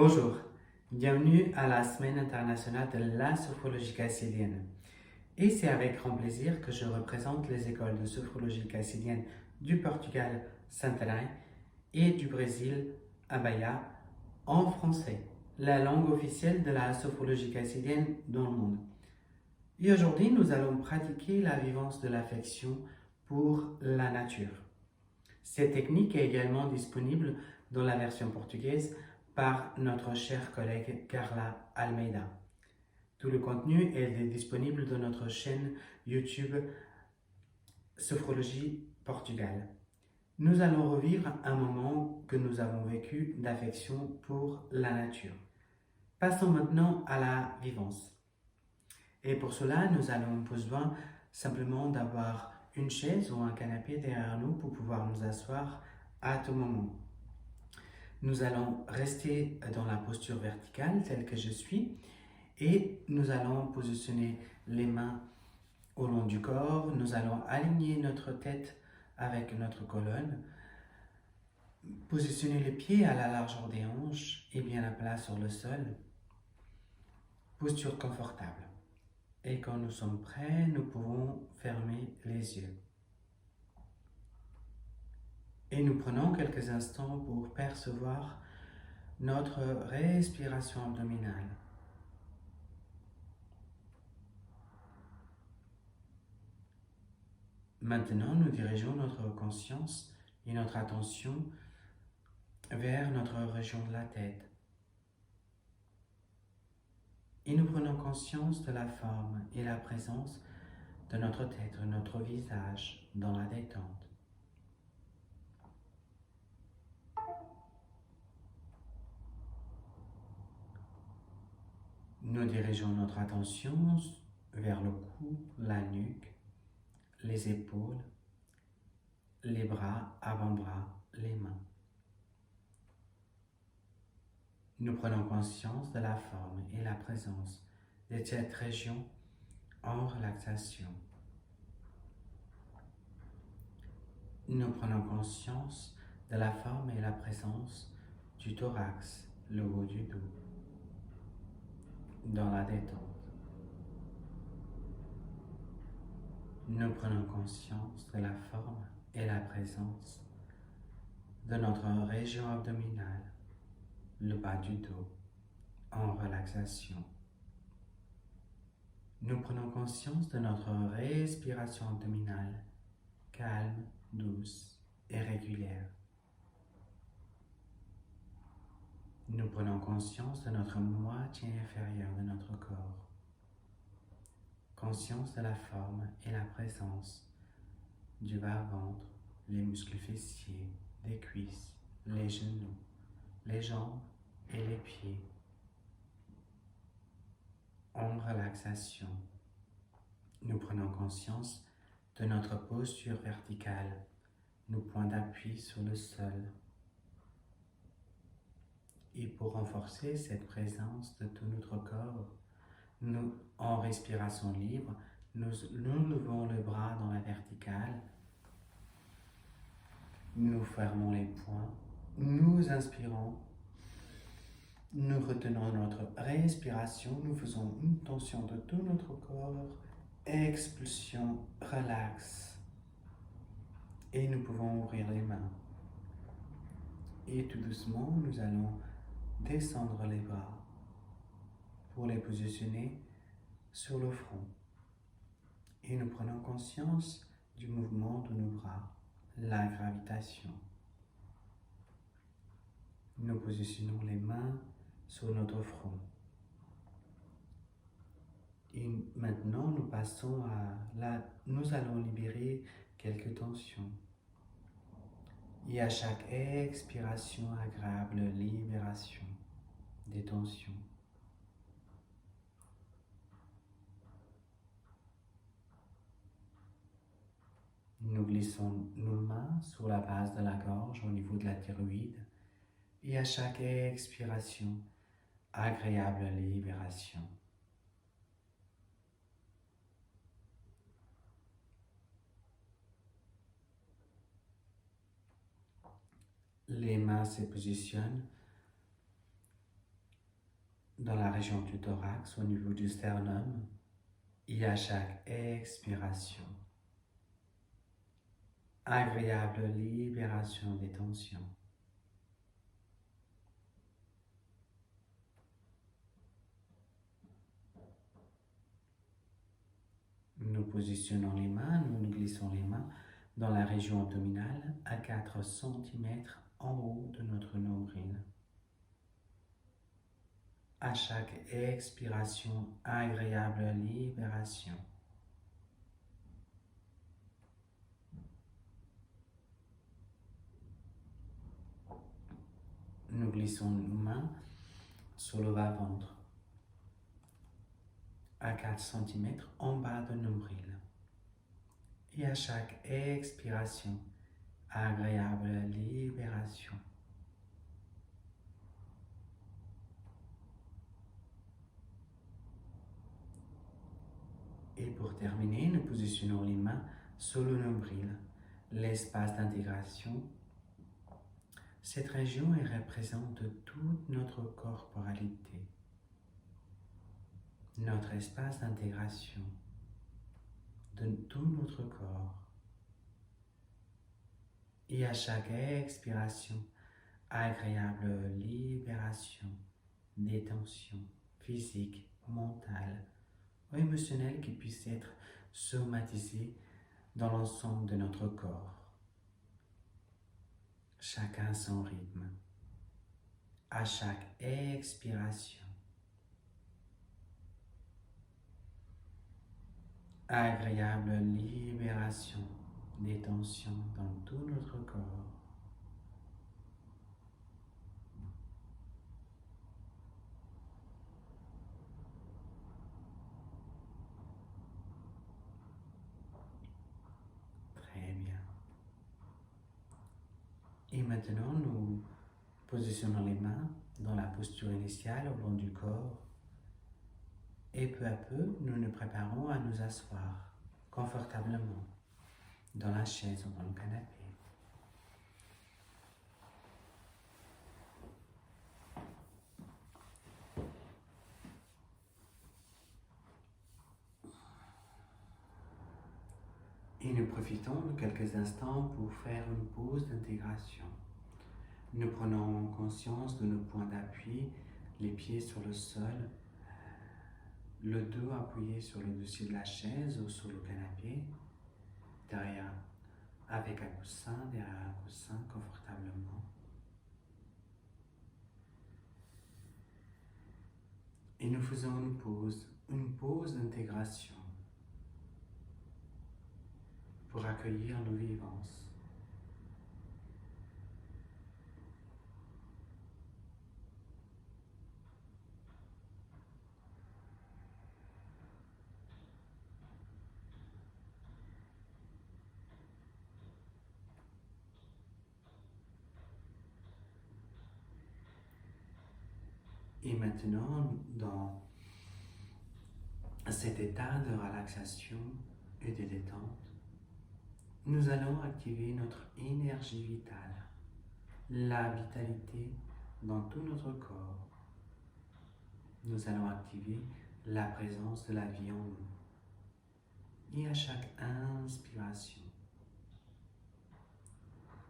Bonjour, bienvenue à la Semaine internationale de la sophrologie caïcédienne. Et c'est avec grand plaisir que je représente les écoles de sophrologie caïcédienne du Portugal, Santarém, et du Brésil, à Bahia, en français, la langue officielle de la sophrologie caïcédienne dans le monde. Et aujourd'hui, nous allons pratiquer la vivance de l'affection pour la nature. Cette technique est également disponible dans la version portugaise par notre chère collègue Carla Almeida. Tout le contenu est disponible dans notre chaîne YouTube Sophrologie Portugal. Nous allons revivre un moment que nous avons vécu d'affection pour la nature. Passons maintenant à la vivance. Et pour cela, nous allons besoin simplement d'avoir une chaise ou un canapé derrière nous pour pouvoir nous asseoir à tout moment. Nous allons rester dans la posture verticale telle que je suis et nous allons positionner les mains au long du corps. Nous allons aligner notre tête avec notre colonne, positionner les pieds à la largeur des hanches et bien à plat sur le sol. Posture confortable. Et quand nous sommes prêts, nous pouvons fermer les yeux. Et nous prenons quelques instants pour percevoir notre respiration abdominale. Maintenant, nous dirigeons notre conscience et notre attention vers notre région de la tête. Et nous prenons conscience de la forme et la présence de notre tête, de notre visage dans la détente. Nous dirigeons notre attention vers le cou, la nuque, les épaules, les bras, avant-bras, les mains. Nous prenons conscience de la forme et la présence de cette région en relaxation. Nous prenons conscience de la forme et la présence du thorax, le haut du dos, dans la détente. Nous prenons conscience de la forme et la présence de notre région abdominale, le bas du dos, en relaxation. Nous prenons conscience de notre respiration abdominale, calme, douce et régulière. Nous prenons conscience de notre moitié inférieure de notre corps. Conscience de la forme et la présence du bas-ventre, les muscles fessiers, des cuisses, les genoux, les jambes et les pieds. En relaxation, nous prenons conscience de notre posture verticale, nos points d'appui sur le sol. Et pour renforcer cette présence de tout notre corps, nous, en respiration libre, nous levons le bras dans la verticale, nous fermons les poings, nous inspirons, nous retenons notre respiration, nous faisons une tension de tout notre corps, expulsion, relax. Et nous pouvons ouvrir les mains. Et tout doucement, nous allons descendre les bras pour les positionner sur le front. Et nous prenons conscience du mouvement de nos bras, la gravitation. Nous positionnons les mains sur notre front. Et maintenant, nous passons nous allons libérer quelques tensions. Et à chaque expiration, agréable libération des tensions. Nous glissons nos mains sur la base de la gorge au niveau de la thyroïde et à chaque expiration, agréable libération. Les mains se positionnent dans la région du thorax, au niveau du sternum, et à chaque expiration, agréable libération des tensions. Nous positionnons les mains, nous glissons les mains dans la région abdominale à 4 cm en haut de notre nombril. À chaque expiration, agréable libération. Nous glissons nos mains sur le bas-ventre à 4 cm en bas de nombril. Et à chaque expiration, agréable libération. Et pour terminer, nous positionnons les mains sur le nombril, l'espace d'intégration. Cette région représente toute notre corporalité, notre espace d'intégration de tout notre corps. Et à chaque expiration, agréable libération des tensions physiques, mentales ou émotionnelles qui puissent être somatisées dans l'ensemble de notre corps. Chacun son rythme. À chaque expiration, agréable libération des tensions dans tout notre corps. Très bien. Et maintenant, nous positionnons les mains dans la posture initiale au long du corps. Et peu à peu, nous nous préparons à nous asseoir confortablement dans la chaise ou dans le canapé. Et nous profitons de quelques instants pour faire une pause d'intégration. Nous prenons conscience de nos points d'appui, les pieds sur le sol, le dos appuyé sur le dessus de la chaise ou sur le canapé, derrière, avec un coussin, derrière un coussin, confortablement. Et nous faisons une pause d'intégration pour accueillir nos vivances. Et maintenant, dans cet état de relaxation et de détente, nous allons activer notre énergie vitale, la vitalité dans tout notre corps. Nous allons activer la présence de la vie en nous. Et à chaque inspiration,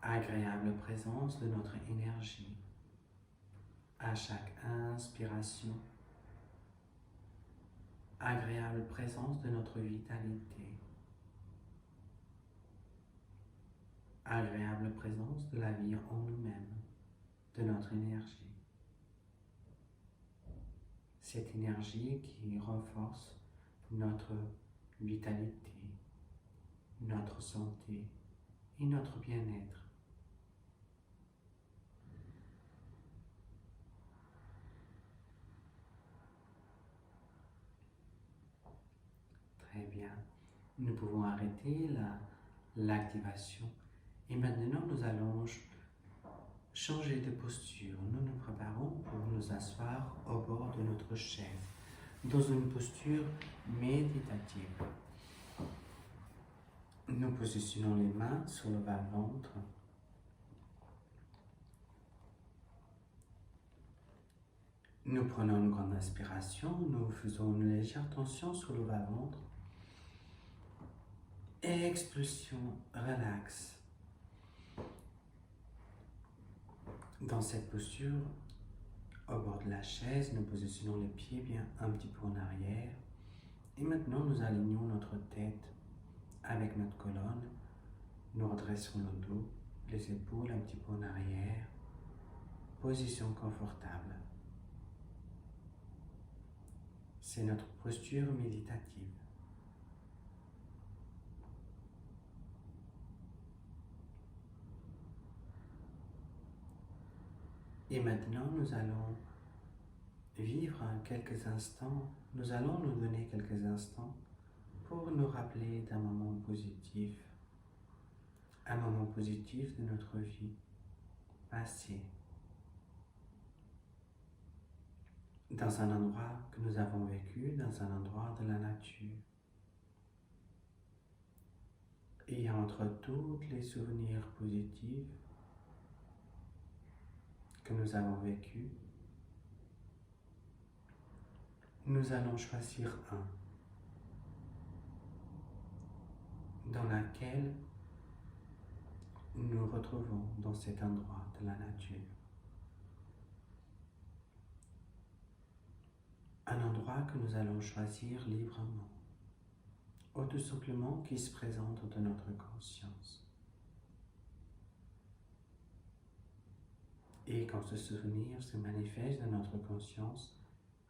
agréable présence de notre énergie. À chaque inspiration, agréable présence de notre vitalité. Agréable présence de la vie en nous-mêmes, de notre énergie. Cette énergie qui renforce notre vitalité, notre santé et notre bien-être. Très bien. Nous pouvons arrêter l'activation. Et maintenant, nous allons changer de posture. Nous nous préparons pour nous asseoir au bord de notre chaise, dans une posture méditative. Nous positionnons les mains sur le bas-ventre. Nous prenons une grande inspiration, nous faisons une légère tension sur le bas-ventre. Expulsion, relax. Dans cette posture, au bord de la chaise, nous positionnons les pieds bien un petit peu en arrière. Et maintenant, nous alignons notre tête avec notre colonne. Nous redressons le dos, les épaules un petit peu en arrière. Position confortable. C'est notre posture méditative. Et maintenant, nous allons vivre quelques instants, nous allons nous donner quelques instants pour nous rappeler d'un moment positif, un moment positif de notre vie passée, dans un endroit que nous avons vécu, dans un endroit de la nature. Et entre tous les souvenirs positifs que nous avons vécus, nous allons choisir un dans lequel nous nous retrouvons dans cet endroit de la nature. Un endroit que nous allons choisir librement, ou tout simplement qui se présente de notre conscience. Et quand ce souvenir se manifeste dans notre conscience,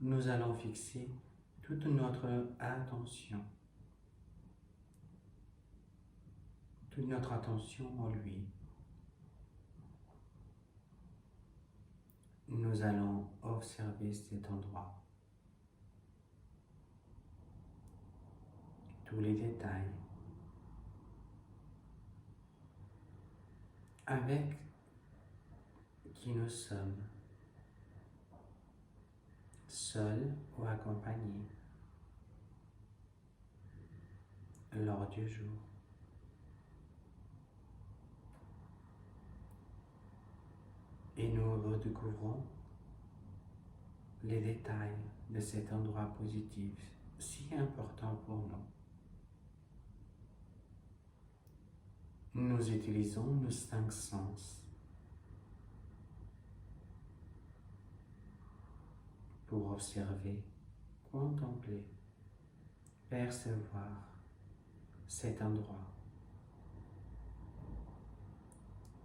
nous allons fixer toute notre attention en lui. Nous allons observer cet endroit, tous les détails, avec qui nous sommes, seuls ou accompagnés, lors du jour. Et nous redécouvrons les détails de cet endroit positif si important pour nous. Nous utilisons nos 5 sens pour observer, contempler, percevoir cet endroit,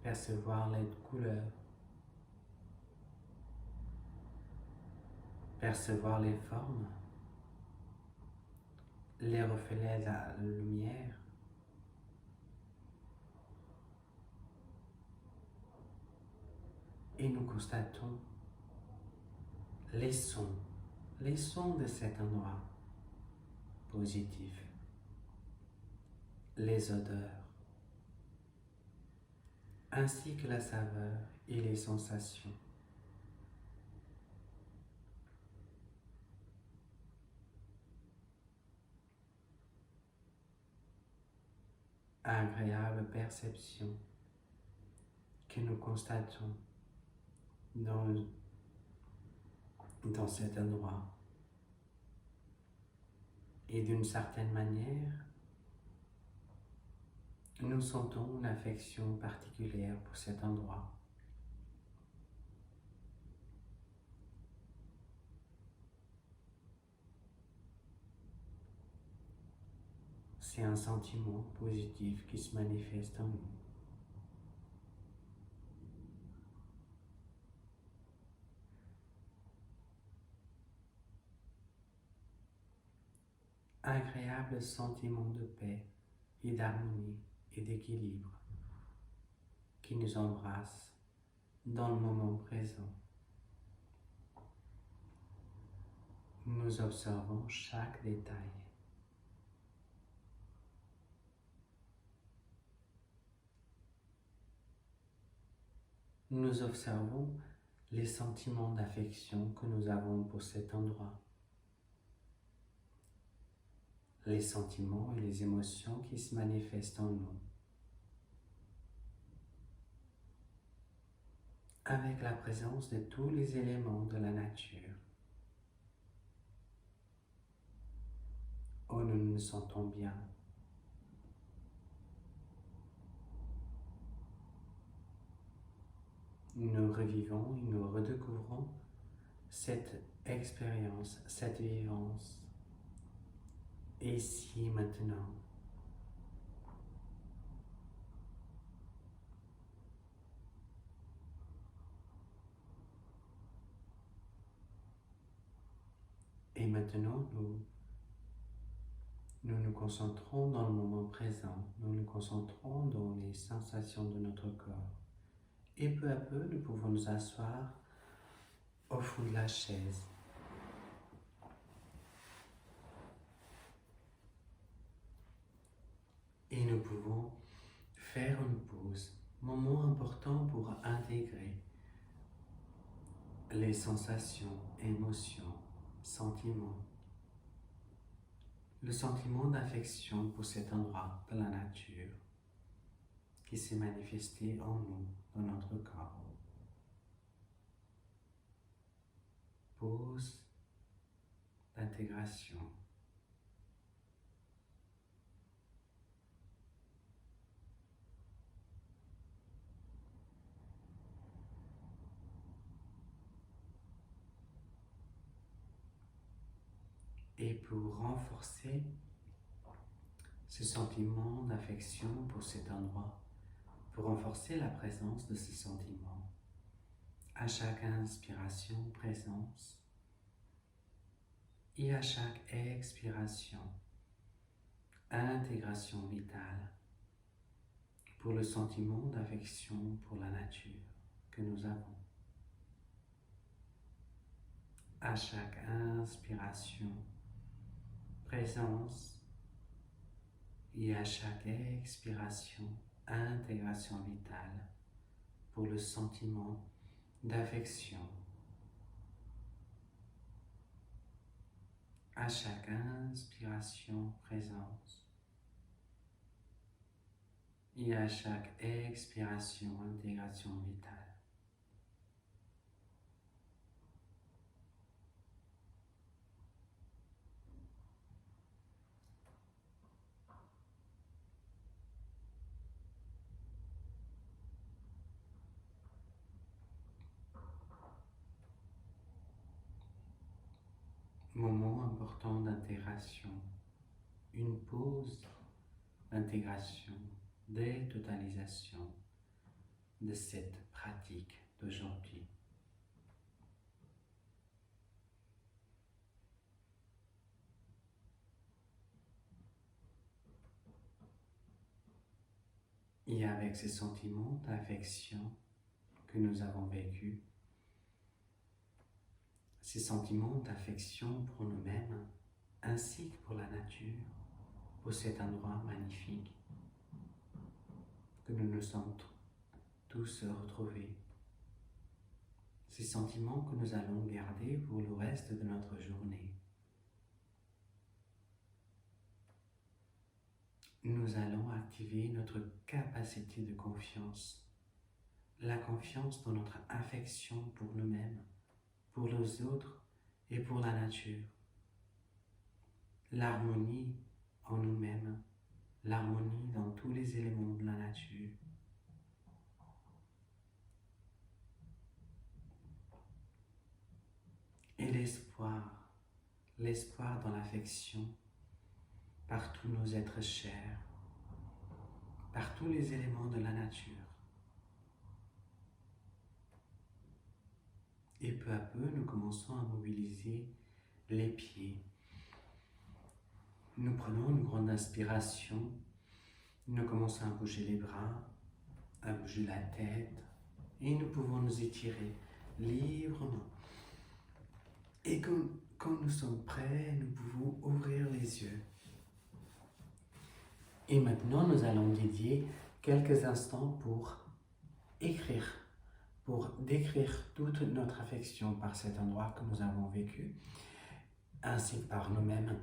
percevoir les couleurs, percevoir les formes, les reflets de la lumière, et nous constatons les sons de cet endroit positif, les odeurs, ainsi que la saveur et les sensations. Agréable perception que nous constatons dans cet endroit. Et d'une certaine manière, nous sentons une affection particulière pour cet endroit. C'est un sentiment positif qui se manifeste en nous. Agréable sentiment de paix et d'harmonie et d'équilibre qui nous embrasse dans le moment présent. Nous observons chaque détail. Nous observons les sentiments d'affection que nous avons pour cet endroit. Les sentiments et les émotions qui se manifestent en nous. Avec la présence de tous les éléments de la nature où nous nous sentons bien. Nous revivons et nous redécouvrons cette expérience, cette vivance, ici, maintenant. Et maintenant, nous nous concentrons dans le moment présent, nous nous concentrons dans les sensations de notre corps. Et peu à peu, nous pouvons nous asseoir au fond de la chaise. Et nous pouvons faire une pause, moment important pour intégrer les sensations, émotions, sentiments. Le sentiment d'affection pour cet endroit de la nature qui s'est manifesté en nous, dans notre corps. Pause d'intégration. Et pour renforcer ce sentiment d'affection pour cet endroit, pour renforcer la présence de ce sentiment, à chaque inspiration, présence, et à chaque expiration, intégration vitale pour le sentiment d'affection pour la nature que nous avons. À chaque inspiration, présence, et à chaque expiration, intégration vitale pour le sentiment d'affection. À chaque inspiration, présence, et à chaque expiration, intégration vitale. Moment important d'intégration, une pause d'intégration, détotalisation de cette pratique d'aujourd'hui. Et avec ces sentiments d'affection que nous avons vécus, ces sentiments d'affection pour nous-mêmes, ainsi que pour la nature, pour cet endroit magnifique que nous nous sommes tous retrouvés. Ces sentiments que nous allons garder pour le reste de notre journée. Nous allons activer notre capacité de confiance, la confiance dans notre affection pour nous-mêmes, pour les autres et pour la nature. L'harmonie en nous-mêmes, l'harmonie dans tous les éléments de la nature. Et l'espoir dans l'affection par tous nos êtres chers, par tous les éléments de la nature. Et peu à peu, nous commençons à mobiliser les pieds. Nous prenons une grande inspiration, nous commençons à bouger les bras, à bouger la tête, et nous pouvons nous étirer librement. Et quand nous sommes prêts, nous pouvons ouvrir les yeux. Et maintenant, nous allons dédier quelques instants pour écrire, pour décrire toute notre affection par cet endroit que nous avons vécu, ainsi que par nous-mêmes.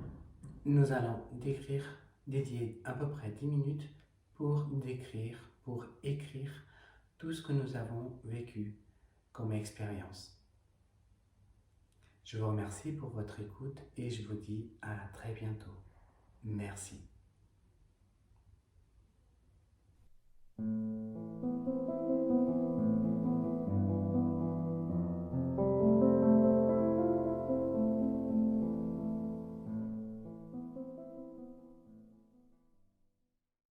Nous allons dédier à peu près 10 minutes pour décrire, pour écrire tout ce que nous avons vécu comme expérience. Je vous remercie pour votre écoute et je vous dis à très bientôt. Merci.